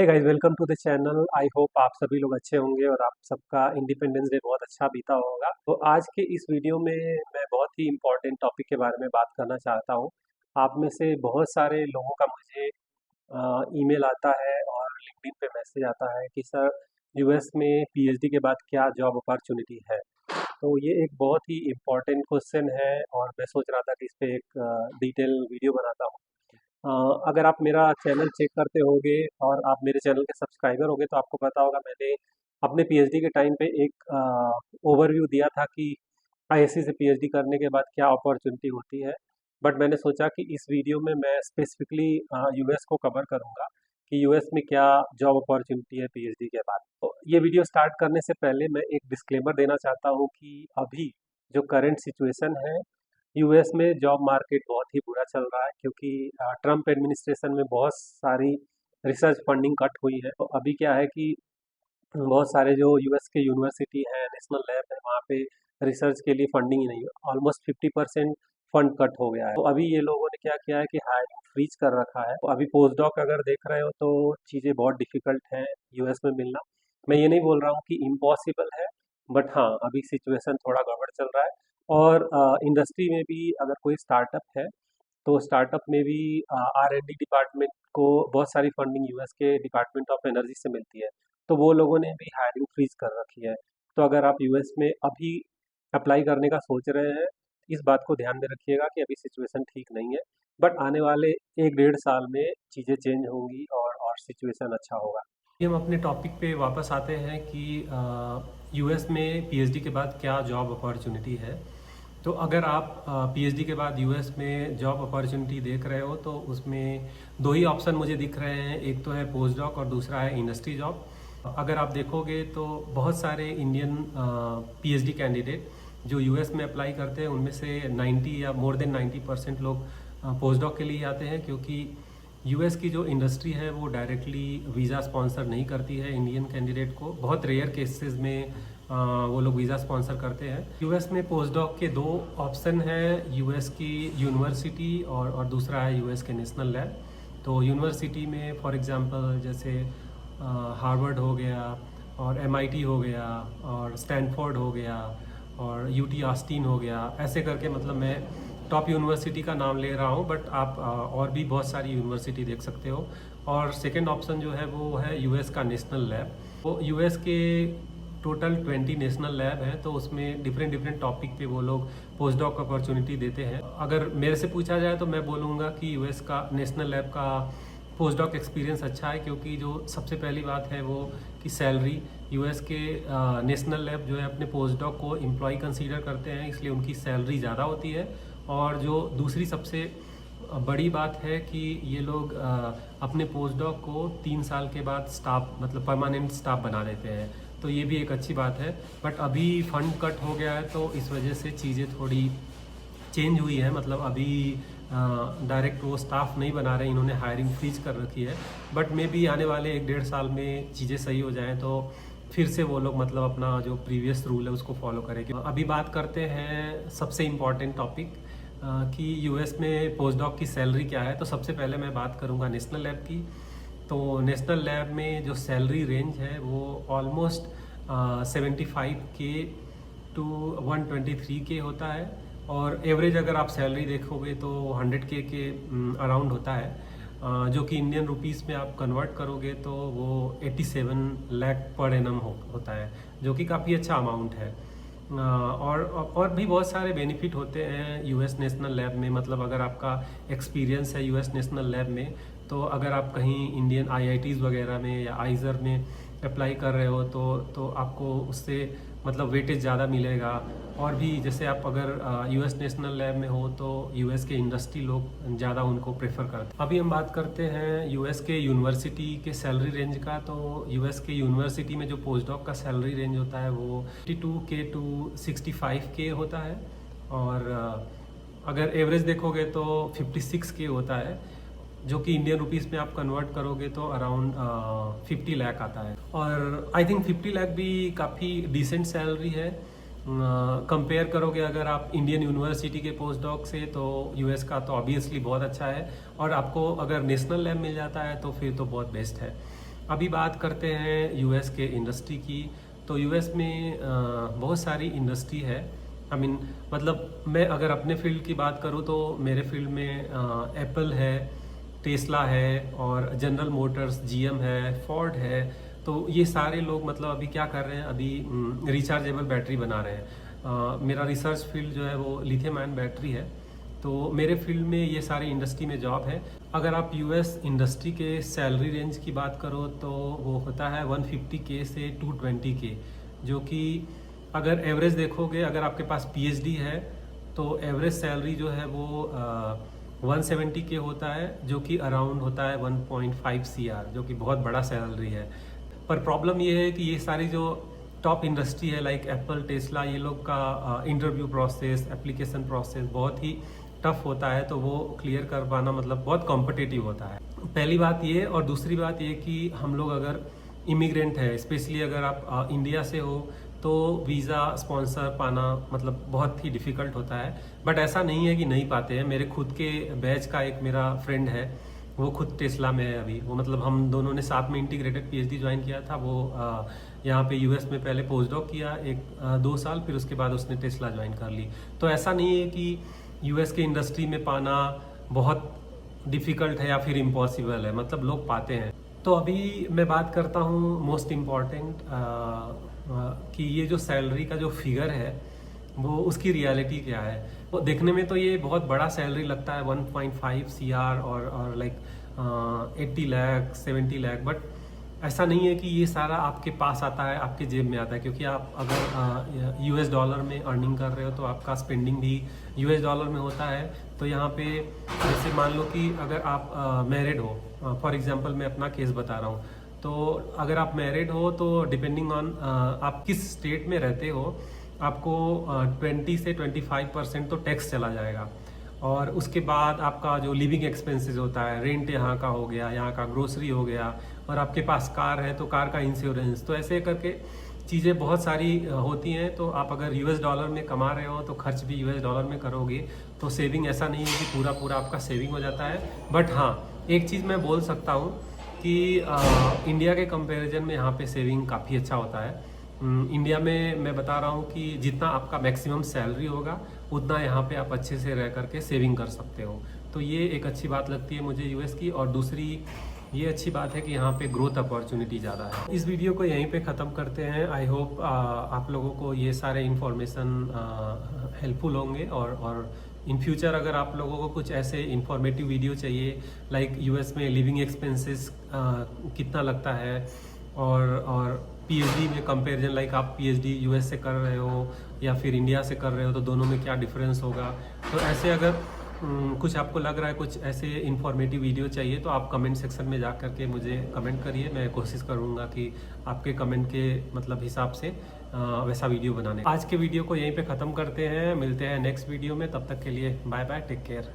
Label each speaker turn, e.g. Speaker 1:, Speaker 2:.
Speaker 1: Hey guys, welcome to the channel. I hope आप सभी लोग अच्छे होंगे और आप सबका इंडिपेंडेंस डे बहुत अच्छा बीता होगा। तो आज के इस वीडियो में मैं बहुत ही इंपॉर्टेंट टॉपिक के बारे में बात करना चाहता हूँ। आप में से बहुत सारे लोगों का मुझे ईमेल आता है और लिंक्डइन पे मैसेज आता है कि सर, यूएस में पीएचडी के बाद क्या जॉब अपॉर्चुनिटी है। तो ये एक बहुत ही इम्पोर्टेंट क्वेश्चन है और मैं सोच रहा था कि इस पे एक डिटेल वीडियो बनाता हूँ। अ, अगर आप मेरा चैनल चेक करते होगे और आप मेरे चैनल के सब्सक्राइबर होगे तो आपको पता होगा मैंने अपने पीएचडी के टाइम पे एक ओवरव्यू दिया था कि आईएससी से पीएचडी करने के बाद क्या अपॉर्चुनिटी होती है। बट मैंने सोचा कि इस वीडियो में मैं स्पेसिफिकली यूएस को कवर करूंगा कि यूएस में क्या जॉब अपॉर्चुनिटी है पीएचडी के बाद। तो ये वीडियो स्टार्ट करने से पहले मैं एक डिस्क्लेमर देना चाहता हूँ कि अभी जो करंट सिचुएशन है, यूएस में जॉब मार्केट बहुत ही बुरा चल रहा है क्योंकि ट्रम्प एडमिनिस्ट्रेशन में बहुत सारी रिसर्च फंडिंग कट हुई है। तो अभी क्या है कि बहुत सारे जो यूएस के यूनिवर्सिटी है, नेशनल लैब है, वहाँ पे रिसर्च के लिए फंडिंग ही नहीं है। ऑलमोस्ट 50% फंड कट हो गया है। तो अभी ये लोगों ने क्या किया है कि हायरिंग फ्रीज कर रखा है। तो अभी पोस्ट डॉक अगर देख रहे हो तो चीज़ें बहुत डिफिकल्ट हैं यूएस में मिलना। मैं ये नहीं बोल रहा हूँ कि इम्पॉसिबल है, बट हाँ, अभी सिचुएशन थोड़ा गड़बड़ चल रहा है। और इंडस्ट्री में भी अगर कोई स्टार्टअप है तो स्टार्टअप में भी R&D डिपार्टमेंट को बहुत सारी फंडिंग यूएस के डिपार्टमेंट ऑफ एनर्जी से मिलती है। तो वो लोगों ने भी हायरिंग फ्रीज कर रखी है। तो अगर आप यूएस में अभी अप्लाई करने का सोच रहे हैं, इस बात को ध्यान में रखिएगा कि अभी सिचुएशन ठीक नहीं है। बट आने वाले 1 डेढ़ साल में चीज़ें चेंज होंगी और सिचुएशन अच्छा होगा। हम अपने टॉपिक पे वापस आते हैं कि यूएस में पीएचडी के बाद क्या जॉब अपॉर्चुनिटी है। तो अगर आप पीएचडी के बाद यूएस में जॉब अपॉर्चुनिटी देख रहे हो तो उसमें दो ही ऑप्शन मुझे दिख रहे हैं। एक तो है पोस्ट डॉक और दूसरा है इंडस्ट्री जॉब। अगर आप देखोगे तो बहुत सारे इंडियन पीएचडी कैंडिडेट जो यूएस में अप्लाई करते हैं उनमें से 90 या मोर देन 90% लोग पोस्ट डॉक के लिए आते हैं, क्योंकि यूएस की जो इंडस्ट्री है वो डायरेक्टली वीज़ा स्पॉन्सर नहीं करती है इंडियन कैंडिडेट को। बहुत रेयर केसेस में वो लोग वीज़ा स्पॉन्सर करते हैं। यूएस में पोस्ट डॉक के दो ऑप्शन हैं, यूएस की यूनिवर्सिटी और दूसरा है यूएस के नेशनल लैब। तो यूनिवर्सिटी में फॉर एग्जांपल जैसे हार्वर्ड हो गया और एमआईटी हो गया और स्टैनफोर्ड हो गया और यूटी ऑस्टिन हो गया, ऐसे करके मतलब मैं टॉप यूनिवर्सिटी का नाम ले रहा हूँ। बट आप और भी बहुत सारी यूनिवर्सिटी देख सकते हो। और सेकेंड ऑप्शन जो है वो है यूएस का नेशनल लैब। वो यूएस के टोटल 20 नेशनल लैब हैं, तो उसमें डिफरेंट डिफरेंट टॉपिक पे वो लोग पोस्ट डॉक अपॉर्चुनिटी देते हैं। अगर मेरे से पूछा जाए तो मैं बोलूँगा कि यूएस का नेशनल लैब का पोस्ट डॉक एक्सपीरियंस अच्छा है, क्योंकि जो सबसे पहली बात है वो कि सैलरी, यूएस के नेशनल लैब जो है अपने पोस्ट डॉक को एम्प्लॉय कंसीडर करते हैं, इसलिए उनकी सैलरी ज़्यादा होती है। और जो दूसरी सबसे बड़ी बात है कि ये लोग अपने पोस्ट डॉक को 3 साल के बाद स्टाफ मतलब परमानेंट स्टाफ बना देते हैं, तो ये भी एक अच्छी बात है। बट अभी फंड कट हो गया है तो इस वजह से चीज़ें थोड़ी चेंज हुई है। मतलब अभी डायरेक्ट वो स्टाफ नहीं बना रहे, इन्होंने हायरिंग फ्रीज कर रखी है। बट मे बी आने वाले 1 डेढ़ साल में चीज़ें सही हो जाएं तो फिर से वो लोग मतलब अपना जो प्रीवियस रूल है उसको फॉलो करेंगे। अभी बात करते हैं सबसे इम्पॉर्टेंट टॉपिक कि यूएस में पोस्ट डॉक की सैलरी क्या है। तो सबसे पहले मैं बात करूँगा नेशनल लैब की। तो नेशनल लैब में जो सैलरी रेंज है वो ऑलमोस्ट 75K टू 123K होता है। और एवरेज अगर आप सैलरी देखोगे तो 100K के अराउंड होता है, जो कि इंडियन रुपीस में आप कन्वर्ट करोगे तो वो 87 लाख पर एनम होता है, जो कि काफ़ी अच्छा अमाउंट है। और भी बहुत सारे बेनिफिट होते हैं यूएस नेशनल लैब में। मतलब अगर आपका एक्सपीरियंस है यूएस नेशनल लैब में, तो अगर आप कहीं इंडियन आईआईटीज़ वगैरह में या आइजर में अप्लाई कर रहे हो तो आपको उससे मतलब वेटेज ज़्यादा मिलेगा। और भी जैसे आप अगर यूएस नेशनल लैब में हो तो यूएस के इंडस्ट्री लोग ज़्यादा उनको प्रेफर करते हैं। अभी हम बात करते हैं यूएस के यूनिवर्सिटी के सैलरी रेंज का। तो यूएस के यूनिवर्सिटी में जो पोस्ट डॉक का सैलरी रेंज होता है वो 52K टू 65K होता है। और अगर एवरेज देखोगे तो 56K होता है, जो कि इंडियन रुपीस में आप कन्वर्ट करोगे तो अराउंड 50 लाख आता है। और आई थिंक 50 लाख भी काफ़ी डिसेंट सैलरी है। कंपेयर करोगे अगर आप इंडियन यूनिवर्सिटी के पोस्ट डॉक से तो यूएस का तो ऑब्वियसली बहुत अच्छा है। और आपको अगर नेशनल लैब मिल जाता है तो फिर तो बहुत बेस्ट है। अभी बात करते हैं यूएस के इंडस्ट्री की। तो यूएस में बहुत सारी इंडस्ट्री है। आई मीन मतलब मैं अगर अपने फील्ड की बात करूँ तो मेरे फील्ड में एप्पल है, टेस्ला है और जनरल मोटर्स, जीएम है, फोर्ड है। तो ये सारे लोग मतलब अभी क्या कर रहे हैं, अभी रिचार्जेबल बैटरी बना रहे हैं। मेरा रिसर्च फील्ड जो है वो लिथियम आयन बैटरी है। तो मेरे फील्ड में ये सारी इंडस्ट्री में जॉब है। अगर आप यूएस इंडस्ट्री के सैलरी रेंज की बात करो तो वो होता है 150K से 220K, जो कि अगर एवरेज देखोगे, अगर आपके पास पीएचडी है तो एवरेज सैलरी जो है वो 170K होता है, जो कि अराउंड होता है 1.5 CR, जो कि बहुत बड़ा सैलरी है। पर प्रॉब्लम ये है कि ये सारी जो टॉप इंडस्ट्री है लाइक एप्पल, टेस्ला, ये लोग का इंटरव्यू प्रोसेस, एप्लीकेशन प्रोसेस बहुत ही टफ होता है। तो वो क्लियर कर पाना मतलब बहुत कॉम्पिटिटिव होता है। पहली बात ये, और दूसरी बात ये कि हम लोग अगर इमिग्रेंट है, स्पेशली अगर आप इंडिया से हो, तो वीज़ा स्पॉन्सर पाना मतलब बहुत ही डिफ़िकल्ट होता है। बट ऐसा नहीं है कि नहीं पाते हैं। मेरे खुद के बैच का एक मेरा फ्रेंड है, वो खुद टेस्ला में है अभी। वो मतलब हम दोनों ने साथ में इंटीग्रेटेड पीएचडी ज्वाइन किया था। वो यहाँ पे यूएस में पहले पोस्ट डॉक किया 2 साल, फिर उसके बाद उसने टेस्ला ज्वाइन कर ली। तो ऐसा नहीं है कि यूएस के इंडस्ट्री में पाना बहुत डिफ़िकल्ट है या फिर इम्पॉसिबल है, मतलब लोग पाते हैं। तो अभी मैं बात करता हूँ मोस्ट इम्पॉर्टेंट कि ये जो सैलरी का जो फिगर है वो उसकी रियलिटी क्या है। वो देखने में तो ये बहुत बड़ा सैलरी लगता है, 1.5 CR और लाइक 80 लाख 70 लाख। बट ऐसा नहीं है कि ये सारा आपके पास आता है, आपके जेब में आता है। क्योंकि आप अगर यूएस डॉलर में अर्निंग कर रहे हो तो आपका स्पेंडिंग भी यूएस डॉलर में होता है। तो यहाँ पे जैसे मान लो कि अगर आप मैरिड हो, फॉर एग्जांपल मैं अपना केस बता रहा हूँ, तो अगर आप मैरिड हो तो डिपेंडिंग ऑन आप किस स्टेट में रहते हो, आपको 20 से 25% तो टैक्स चला जाएगा। और उसके बाद आपका जो लिविंग एक्सपेंसेस होता है, रेंट यहाँ का हो गया, यहाँ का ग्रोसरी हो गया, और आपके पास कार है तो कार का इंश्योरेंस, तो ऐसे करके चीज़ें बहुत सारी होती हैं। तो आप अगर यूएस डॉलर में कमा रहे हो तो खर्च भी यूएस डॉलर में करोगे, तो सेविंग ऐसा नहीं है कि पूरा पूरा आपका सेविंग हो जाता है। बट हाँ, एक चीज़ मैं बोल सकता हूँ कि इंडिया के कंपैरिजन में यहाँ पे सेविंग काफ़ी अच्छा होता है। इंडिया में मैं बता रहा हूँ कि जितना आपका मैक्सिमम सैलरी होगा उतना यहाँ पे आप अच्छे से रह करके सेविंग कर सकते हो। तो ये एक अच्छी बात लगती है मुझे यूएस की। और दूसरी ये अच्छी बात है कि यहाँ पे ग्रोथ अपॉर्चुनिटी ज़्यादा है। इस वीडियो को यहीं पे ख़त्म करते हैं। आई होप आप लोगों को ये सारे इन्फॉर्मेशन हेल्पफुल होंगे। और इन फ्यूचर अगर आप लोगों को कुछ ऐसे इन्फॉर्मेटिव वीडियो चाहिए लाइक यूएस में लिविंग एक्सपेंसेस कितना लगता है, और पीएचडी में कंपैरिजन, लाइक आप पीएचडी यूएस से कर रहे हो या फिर इंडिया से कर रहे हो तो दोनों में क्या डिफरेंस होगा, तो ऐसे अगर कुछ आपको लग रहा है कुछ ऐसे इन्फॉर्मेटिव वीडियो चाहिए तो आप कमेंट सेक्शन में जा करके मुझे कमेंट करिए। मैं कोशिश करूँगा कि आपके कमेंट के मतलब हिसाब से वैसा वीडियो बनाने। आज के वीडियो को यहीं पे ख़त्म करते हैं, मिलते हैं नेक्स्ट वीडियो में। तब तक के लिए बाय बाय, टेक केयर।